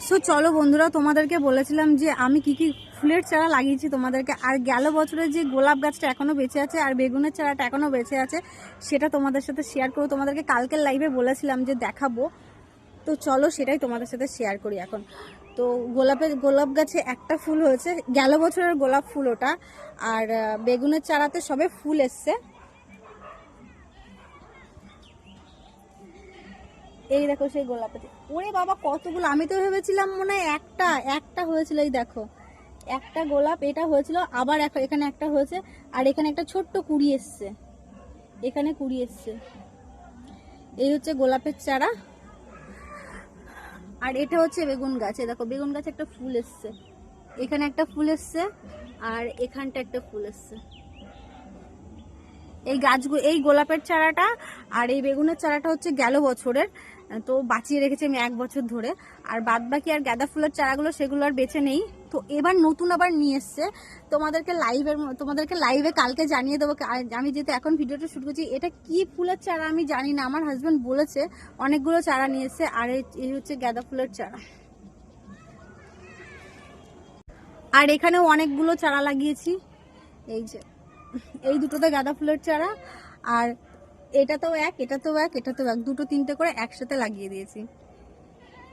So চলো বন্ধুরা, তোমাদেরকে বলেছিলাম যে আমি কি কি ফুলের চারা লাগিয়েছি তোমাদেরকে, আর গেল বছরে যে গোলাপ গাছটা এখনও বেঁচে আছে আর বেগুনের চারাটা এখনও বেঁচে আছে সেটা তোমাদের সাথে শেয়ার করবো। তোমাদেরকে কালকের লাইভে বলেছিলাম যে দেখাবো, তো চলো সেটাই তোমাদের সাথে শেয়ার করি এখন। তো গোলাপ গাছে একটা ফুল হয়েছে, গেল বছরের গোলাপ ফুল ওটা। আর বেগুনের চারাতে সবে ফুল এসছে। এই দেখো সেই গোলাপের, ওরে বাবা কতগুলো! আমি তো ভেবেছিলাম মনে হয় একটা হয়েছিল। এই দেখো একটা গোলাপ এটা হয়েছিল, আবার এখানে একটা হয়েছে, আর এখানে একটা ছোট্ট কুড়ি এসছে, এখানে কুড়ি এসছে। এই হচ্ছে গোলাপের চারা। আর এটা হচ্ছে বেগুন গাছ। দেখো বেগুন গাছে একটা ফুল এসছে, এখানে একটা ফুল এসছে, আর এখানটা একটা ফুল এসছে। এই গাছগুলো, এই গোলাপের চারাটা আর এই বেগুনের চারাটা হচ্ছে গেল বছরের, তো বাঁচিয়ে রেখেছি আমি 1 বছর ধরে। আর বাদ বাকি আর গাঁদা ফুলের চারাগুলো সেগুলো আর বেঁচে নেই। তো এবার নতুন আবার নিয়ে এসছে, তোমাদেরকে লাইভে কালকে জানিয়ে দেবো। আমি যেহেতু এখন ভিডিওটা শুরু করছি, এটা কি ফুলের চারা আমি জানি না, আমার হাজব্যান্ড বলেছে অনেকগুলো চারা নিয়ে এসছে। আর এই হচ্ছে গাঁদা ফুলের চারা। আর এখানেও অনেকগুলো চারা লাগিয়েছি, এই যে এই দুটোতে গাঁদা ফুলের চারা। আর এটাতেও এক, এটাতেও এক, এটাতেও এক, দুটো তিনটে করে একসাথে লাগিয়ে দিয়েছি।